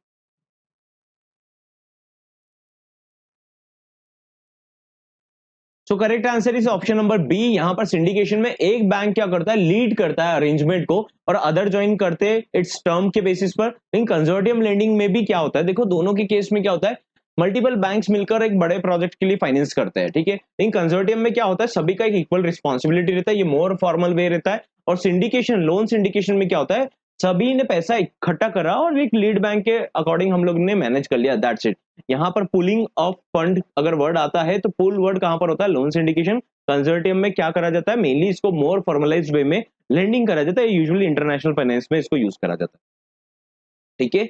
So correct answer is option number B. यहां पर सिंडिकेशन में एक बैंक क्या करता है, लीड करता है अरेंजमेंट को, और अदर ज्वाइन करते हैं इट्स टर्म के बेसिस पर। लेकिन कंसोर्टियम लेंडिंग में भी क्या होता है, देखो दोनों के केस में क्या होता है, मल्टीपल बैंक्स मिलकर एक बड़े प्रोजेक्ट के लिए फाइनेंस करते हैं, ठीक है। लेकिन कंसोर्टियम में क्या होता है, सभी का एक इक्वल रिस्पॉन्सिबिलिटी रहता है, ये मोर फॉर्मल वे रहता है। और सिंडिकेशन, लोन सिंडिकेशन में क्या होता है, सभी ने पैसा इकट्ठा करा और एक लीड बैंक के अकॉर्डिंग हम लोग ने मैनेज कर लिया, दैट्स इट। यहाँ पर पुलिंग ऑफ फंड अगर वर्ड आता है तो पुल वर्ड कहां पर होता है, लोन सिंडिकेशन। कंसोर्टियम में क्या करा जाता है, मेनली इसको मोर फॉर्मलाइज्ड वे में लेंडिंग करा जाता है, यूजुअली इंटरनेशनल फाइनेंस में इसको यूज करा जाता है, ठीक है।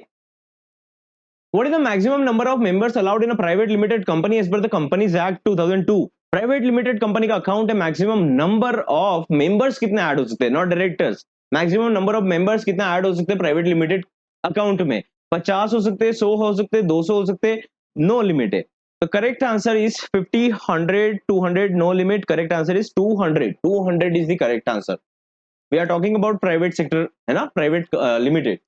What is the maximum number of members allowed in a private limited company as per the Companies Act 2002? Private limited company का अकाउंट है, मैक्सिमम नंबर ऑफ मेंबर्स कितने ऐड हो सकते हैं, not directors, maximum number of members कितने add हो सकते हैं प्राइवेट लिमिटेड अकाउंट में? 50 हो सकते हैं, 100 हो सकते हैं, 200 हो सकते हैं, नो लिमिट है। तो correct answer is 50, 100, 200, no limit. Correct answer is 200, 200 is the correct answer. We are talking about private sector, है ना, प्राइवेट लिमिटेड।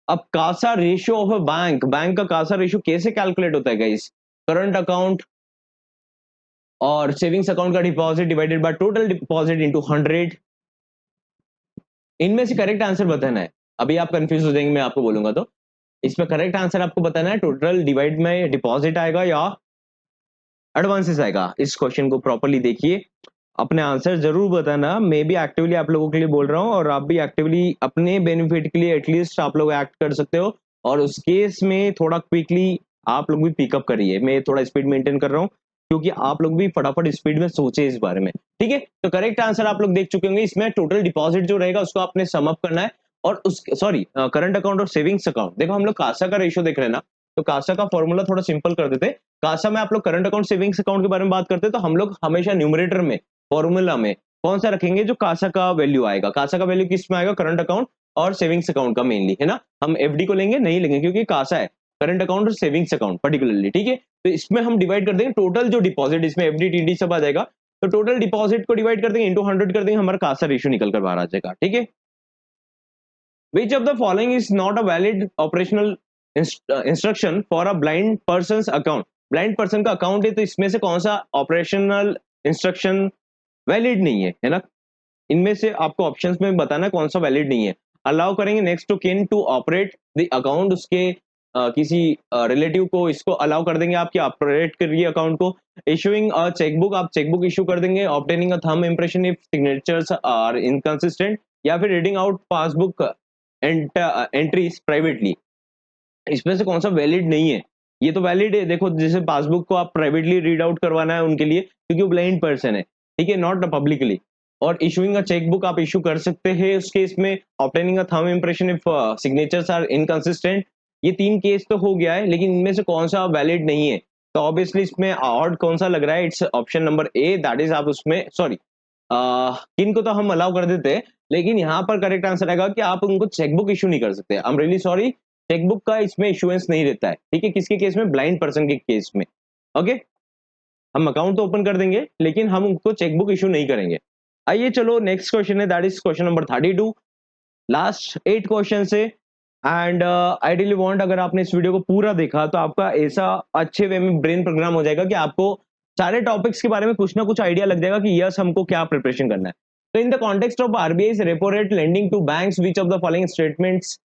अब CASA ratio of a bank, bank का कासा रेशियो कैसे कैलकुलेट होता है guys? Current account और savings account का deposit divided by total deposit into 100। इनमें से करेक्ट आंसर बताना है। अभी आप कंफ्यूज हो जाएंगे मैं आपको बोलूंगा तो, इसमें करेक्ट आंसर आपको बताना है, टोटल डिवाइड में डिपॉजिट आएगा या एडवांसेस आएगा। इस क्वेश्चन को प्रॉपर्ली देखिए, अपने आंसर जरूर बताना। मैं भी एक्टिवली आप लोगों के लिए बोल रहा हूँ, और आप भी एक्टिवली अपने बेनिफिट के लिए एटलीस्ट आप लोग एक्ट कर सकते हो, और उस केस में थोड़ा क्विकली आप लोग भी पिकअप करिए। मैं थोड़ा स्पीड मेंटेन कर रहा हूँ, क्योंकि आप लोग भी फटाफट स्पीड में सोचे इस बारे में, ठीक है। तो करेक्ट आंसर आप लोग देख चुके होंगे, इसमें टोटल डिपॉजिट जो रहेगा उसको आपने सम अप करना है, और उस सॉरी करंट अकाउंट और सेविंग्स अकाउंट। देखो हम लोग कासा का रेशियो देख रहे हैं ना, तो कासा का फॉर्मूला थोड़ा सिंपल कर देते हैं। कासा में आप लोग करंट अकाउंट सेविंग्स अकाउंट के बारे में बात करते हैं, तो हम लोग हमेशा न्यूमरेटर में फॉर्मूला में कौन सा रखेंगे, जो कासा का वैल्यू आएगा। कासा का वैल्यू किस में आएगा, करंट अकाउंट और सेविंग्स अकाउंट का मेनली, है ना। हम एफडी को लेंगे नहीं लेंगे, क्योंकि कासा है, करंट अकाउंट और सेविंग्स अकाउंट पर्टिकुलरली, ठीक है। तो इसमें हम डिवाइड कर देंगे टोटल जो डिपॉजिट, इसमें एफडी टीडी सब आ जाएगा, तो टोटल डिपॉजिट को डिवाइड कर देंगे इंटू 100 कर देंगे, हमारा कासा रेशियो निकल कर बाहर आ जाएगा, ठीक है। Which of the following is not a valid operational instruction for a blind person's account? Blind person का अकाउंट है, तो इसमें से कौन सा ऑपरेशनल इंस्ट्रक्शन वैलिड नहीं है ना। इनमें से आपको ऑप्शंस में बताना कौन सा वैलिड नहीं है। अलाउ करेंगे नेक्स्ट टू किन टू ऑपरेट द अकाउंट, उसके किसी रिलेटिव को इसको अलाउ कर देंगे आपकी ऑपरेट करिए अकाउंट को। इशूइंग अ चेकबुक, आप चेकबुक इशू कर देंगे। Obtaining a thumb impression if signatures are inconsistent, या फिर reading out passbook entries privately. इसमें से कौन सा वैलिड नहीं है? ये तो वैलिड है, देखो जैसे पासबुक को आप प्राइवेटली रीड आउट करवाना है उनके लिए, क्योंकि वो ब्लाइंड पर्सन है, ठीक है, नॉट पब्लिकली। और इशूइंग अ चेकबुक आप इशू कर सकते हैं उस केस में। Obtaining a thumb impression if signatures are inconsistent, ये 3 केस तो हो गया है, लेकिन इनमें से कौन सा वैलिड नहीं है? तो ऑब्वियसली इसमें ऑड कौन सा लग रहा है, it's option number A, that is आप उसमें सॉरी किन को तो हम अलाउ कर देते हैं, लेकिन यहाँ पर करेक्ट आंसर आएगा कि आप उनको चेकबुक इशू नहीं कर सकते। I am really sorry, chequebook का इसमें इशुएंस नहीं रहता है, ठीक है। किसके केस में, ब्लाइंड पर्सन के केस में, ओके। हम अकाउंट तो ओपन कर देंगे, लेकिन हम उनको चेकबुक इशू नहीं करेंगे। आइए चलो नेक्स्ट क्वेश्चन है, that is question number 32। Last 8 question से एंड आई रियली वांट, अगर आपने इस वीडियो को पूरा देखा तो आपका ऐसा अच्छे वे में ब्रेन प्रोग्राम हो जाएगा कि आपको सारे टॉपिक्स के बारे में कुछ ना कुछ आइडिया लग जाएगा कि यस हमको क्या प्रिपरेशन करना है। तो in the context of RBI repo rate lending to banks, which of the following statements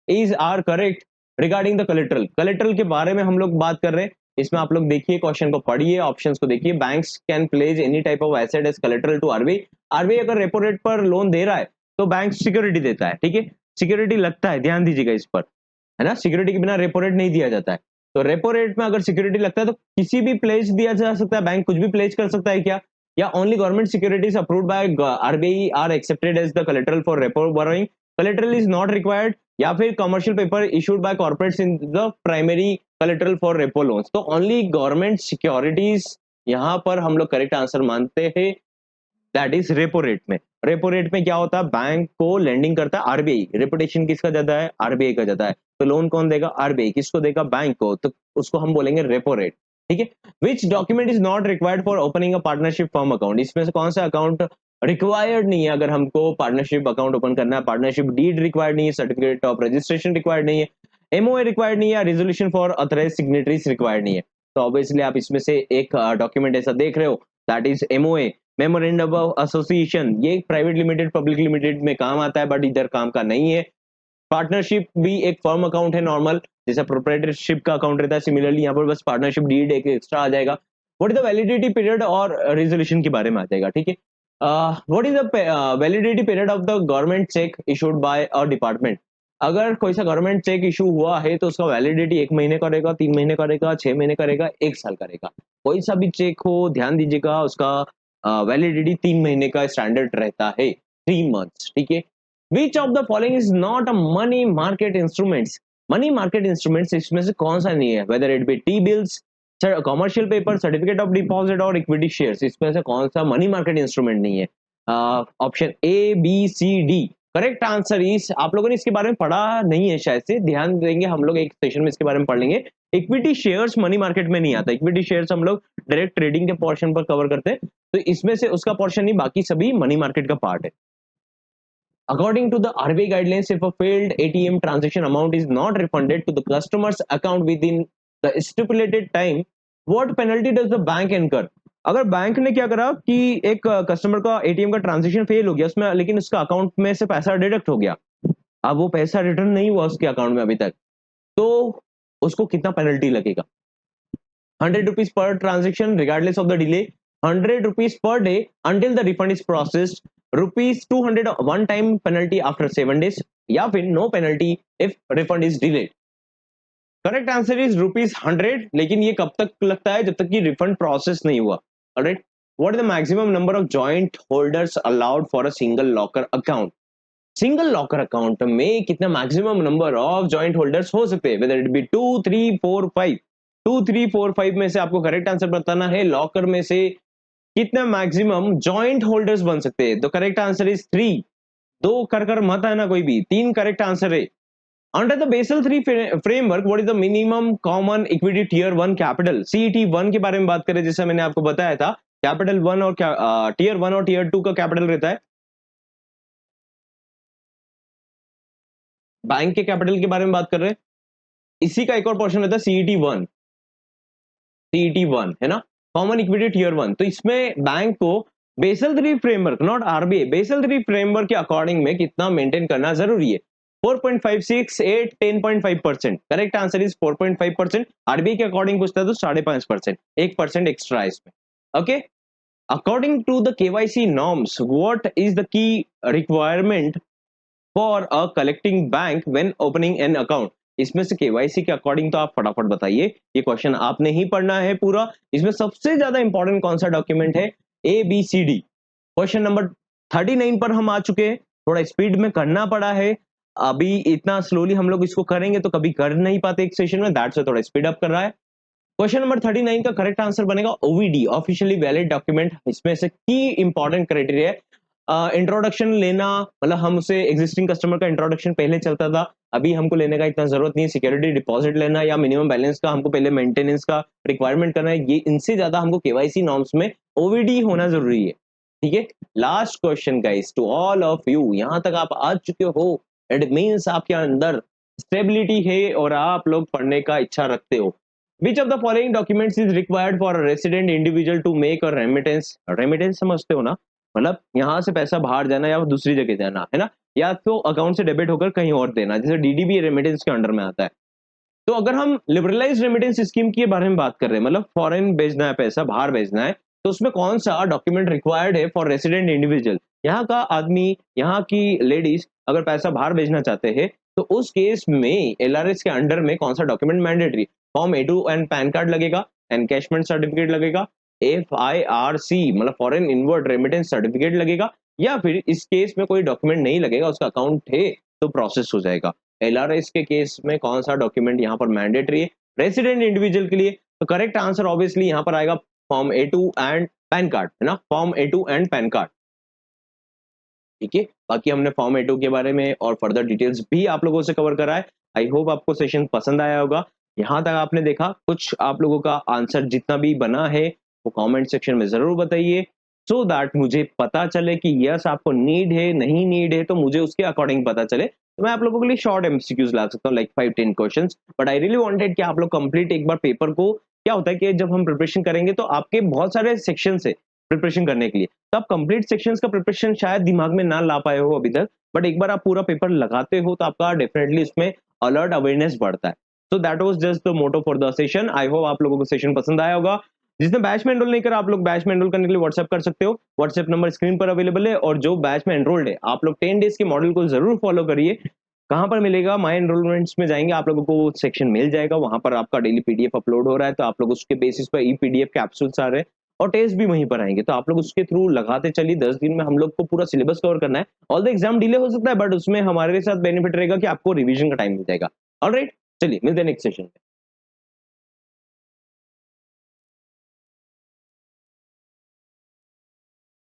is are correct regarding the collateral. Collateral के बारे में हम लोग बात कर रहे हैं। इसमें आप लोग देखिए, क्वेश्चन को पढ़िए, ऑप्शंस को देखिए। Banks can pledge any type of asset as collateral to RBI. RBI अगर रेपो रेट पर लोन दे रहा है तो बैंक सिक्योरिटी देता है, ठीक है, सिक्योरिटी लगता है, ध्यान दीजिएगा इस पर, है ना। सिक्योरिटी के बिना रेपो रेट नहीं दिया जाता है। तो रेपो रेट में अगर सिक्योरिटी लगता है तो किसी भी प्लेज दिया जा सकता है, बैंक कुछ भी प्लेज कर सकता है क्या, या only government securities approved by RBI are accepted as the collateral for repo borrowing, collateral is not required, या फिर commercial paper issued by corporates in the primary collateral for repo loans. तो only government securities यहाँ पर हम लोग correct answer मानते हैं, that is repo rate में। रेपो रेट में क्या होता है, बैंक को लेंडिंग करता है आरबीआई, रेपुटेशन किसका ज्यादा है, आरबीआई का ज्यादा है, तो लोन कौन देगा, आरबीआई, किसको देगा, बैंक को, तो उसको हम बोलेंगे रेपो रेट, ठीक है। Which document is not required for opening a partnership firm account, इसमें से कौन सा अकाउंट रिक्वायर्ड नहीं है अगर हमको पार्टनरशिप अकाउंट ओपन करना है, पार्टनरशिप डीड रिक्वायर्ड नहीं है, सर्टिफिकेट ऑफ रजिस्ट्रेशन रिक्वायर्ड नहीं है, एमओए रिक्वायर्ड नहीं है, resolution for authorised signatories required नहीं है। तो ऑब्वियसली आप इसमें से एक डॉक्यूमेंट ऐसा देख रहे हो, that is MOA, memorandum of association. ये प्राइवेट लिमिटेड पब्लिक लिमिटेड में काम आता है, बट इधर काम का नहीं है। पार्टनरशिप भी एक फर्म अकाउंट है नॉर्मल, जैसा प्रोप्राइटरशिप का अकाउंट रहता है, सिमिलरली यहाँ पर बस पार्टनरशिप डीड एक एक्स्ट्रा आ जाएगा। What is the validity period और रेजोल्यूशन के बारे में आ जाएगा, ठीक है। What is the validity period of the government check issued by a department. अगर कोई सा गवर्नमेंट चेक इशू हुआ है तो उसका वैलिडिटी 1 महीने का रहेगा, 3 महीने का रहेगा, 6 महीने का रहेगा, 1 साल का रहेगा। कोई सा भी चेक हो, ध्यान दीजिएगा, उसका वैलिडिटी 3 महीने का स्टैंडर्ड रहता है, 3 मंथ्स, ठीक है। Which of the following is not a money market instruments. Money market instruments इसमें से कौन सा नहीं है, whether it be T bills, commercial paper, certificate of deposit और इक्विटी शेयर्स, इसमें से कौन सा मनी मार्केट इंस्ट्रूमेंट नहीं है। Option A B C D, correct answer is, आप लोगों ने इसके बारे में पढ़ा नहीं है शायद से, ध्यान देंगे हम लोग एक सेशन में इसके बारे में पढ़ लेंगे। इक्विटी शेयर्स मनी मार्केट में नहीं आता, इक्विटी शेयर्स हम लोग डायरेक्ट ट्रेडिंग के पोर्शन पर कवर करते हैं, तो इसमें से उसका पोर्शन नहीं, बाकी सभी मनी मार्केट का पार्ट है। According to the RBI guidelines, if a failed ATM transaction amount is not refunded to the customer's account within the stipulated time, what penalty does the bank incur? अगर bank ने क्या करा कि एक customer का ATM का transaction fail हो गया उसमें, लेकिन उसका अकाउंट में से पैसा डिडक्ट हो गया, अब वो पैसा रिटर्न नहीं हुआ उसके अकाउंट में अभी तक, तो उसको कितना पेनल्टी लगेगा। 100 rupees per transaction regardless of the delay, 100 rupees per day until the refund is processed, rupees 200 one time penalty after 7 days, या फिर no penalty if refund is delayed। Correct answer is ₹100, लेकिन ये कब तक लगता है, जब तक कि रिफंड प्रोसेस नहीं हुआ। Alright, what is the maximum number of joint holders allowed for a single locker account. Single locker account में कितना maximum number of joint holders हो सकते हैं, वेदर इट बी 2 3 4 5। 2 3 4 5 में से आपको करेक्ट आंसर बताना है, लॉकर में से कितने मैक्सिमम जॉइंट होल्डर्स बन सकते हैं। तो करेक्ट आंसर इज 3। दो कर मत है ना कोई भी, 3 करेक्ट आंसर है। Under the Basel 3 framework, what is the minimum common equity tier 1 capital. CET1 के बारे में बात करें, जैसे मैंने आपको बताया था, कैपिटल 1 और टियर 1 और टियर 2 का कैपिटल रहता है। बैंक के कैपिटल के बारे में बात कर रहे हैं, इसी का एक और पोर्शन रहता है CET1। CET1 है ना, कॉमन इक्विटी टियर 1। तो इसमें बैंक को Basel 3 framework, not RBI, Basel 3 framework के अकॉर्डिंग में कितना मेंटेन करना जरूरी है। 4.56 8 10.5%, करेक्ट आंसर इज 4.5%। आरबीआई के अकॉर्डिंग पूछता है तो 5.5%, 1% एक्स्ट्रा इसमें। Okay, according to the KYC norms, what is the key requirement for a collecting bank when opening an account. इसमें से केवाईसी के अकॉर्डिंग तो आप फटाफट बताइए, ये क्वेश्चन आपने ही पढ़ना है पूरा। इसमें सबसे ज्यादा इंपॉर्टेंट कौन सा डॉक्यूमेंट है, ABCD। क्वेश्चन नंबर 39 पर हम आ चुके हैं, थोड़ा स्पीड में करना पड़ा है, अभी इतना स्लोली हम लोग इसको करेंगे तो कभी कर नहीं पाते एक सेशन में, दैट्स थोड़ा स्पीड अप कर रहा है। क्वेश्चन नंबर 39 का करेक्ट आंसर बनेगा OVD, ऑफिशियली वैलिड डॉक्यूमेंट। इसमें से की इंपॉर्टेंट क्राइटेरिया है इंट्रोडक्शन लेना, मतलब हम उसे एग्जिस्टिंग कस्टमर का इंट्रोडक्शन पहले चलता था, अभी हमको लेने का इतना जरूरत नहीं है। सिक्योरिटी डिपॉजिट लेना या मिनिमम बैलेंस का हमको पहले मेंटेनेंस का रिक्वायरमेंट करना है, ये इनसे ज्यादा हमको केवाईसी नॉर्म्स में OVD होना जरूरी है, ठीक है। Last question guys to all of you, यहां तक आप आ चुके हो, इट मींस आपके अंदर स्टेबिलिटी है और आप लोग पढ़ने का इच्छा रखते हो। Which of the following documents is required for a resident individual to make a remittance? Remittance समझते हो ना, मतलब यहाँ से पैसा बाहर जाना या दूसरी जगह जाना, है ना, या तो अकाउंट से डेबिट होकर कहीं और देना, जैसे डीडीबी रेमिटेंस के अंडर में आता है। तो अगर हम लिबरलाइज्ड रेमिटेंस स्कीम के बारे में बात कर रहे हैं, मतलब फॉरेन भेजना है, पैसा बाहर भेजना है, तो उसमें कौन सा डॉक्यूमेंट रिक्वायर्ड है फॉर रेसिडेंट इंडिविजुअल? यहाँ का आदमी, यहाँ की लेडीज अगर पैसा बाहर भेजना चाहते हैं, तो उस केस में एलआरएस के अंडर में कौन सा document mandatory? Form A two and PAN card लगेगा, एनकैशमेंट सर्टिफिकेट लगेगा, FIRC मतलब फॉरेन इनवर्ड रेमिटेंस सर्टिफिकेट लगेगा, या फिर इस केस में कोई डॉक्यूमेंट नहीं लगेगा, उसका अकाउंट है तो प्रोसेस हो जाएगा। एलआरएस के केस में कौन सा डॉक्यूमेंट यहाँ पर मैंडेटरी है रेसिडेंट इंडिविजुअल के लिए? तो करेक्ट आंसर ऑब्वियसली यहाँ पर आएगा form A2 and PAN card, है ना, form A2 and PAN card. ठीक है, बाकी हमने फॉर्म A2 के बारे में और फर्दर डिटेल्स भी आप लोगों से कवर करा है। आई होप आपको सेशन पसंद आया होगा। यहाँ तक आपने देखा, कुछ आप लोगों का आंसर जितना भी बना है वो कमेंट सेक्शन में जरूर बताइए, सो दैट मुझे पता चले कि यस आपको नीड है, नहीं नीड है, तो मुझे उसके अकॉर्डिंग पता चले, तो मैं आप लोगों के लिए शॉर्ट एमसीक्यूज ला सकता हूँ, like 5-10 questions. But I really wanted कि आप लोग कंप्लीट एक बार पेपर को, क्या होता है कि जब हम प्रिपरेशन करेंगे तो आपके बहुत सारे सेक्शन है प्रिपरेशन करने के लिए, तो आप कंप्लीट सेक्शंस का प्रिपरेशन शायद दिमाग में ना ला पाए हो अभी तक, बट एक बार आप पूरा पेपर लगाते हो तो आपका डेफिनेटली इसमें अलर्ट अवेयरनेस बढ़ता है। So that was just the motto for the session. I hope आप लोगों को सेशन पसंद आया होगा। जिसने बैच में एनरोल नहीं करा, आप लोग बैच में एनरोल करने के लिए व्हाट्सएप कर सकते हो, व्हाट्सएप नंबर स्क्रीन पर अवेलेबल है। और जो बैच में एनरोल्ड है, आप लोग 10 डेज के मॉडल को जरूर फॉलो करिए। कहाँ पर मिलेगा? माय एनरोलमेंट्स में जाएंगे, आप लोगों को सेक्शन मिल जाएगा, वहां पर आपका डेली पीडीएफ अपलोड हो रहा है, तो आप लोग उसके बेसिस पर ई पीडीएफ कैप्सूल्स आ रहे हैं और टेस्ट भी वहीं पर आएंगे, तो आप लोग उसके थ्रू लगाते चलिए। 10 दिन में हम लोग को पूरा सिलेबस कवर करना है। ऑल द एग्जाम डिले हो सकता है, बट उसमें हमारे साथ बेनिफिट रहेगा कि आपको रिवीजन का टाइम मिल जाएगा। ऑलराइट, चलिए मिलते हैं नेक्स्ट सेशन में।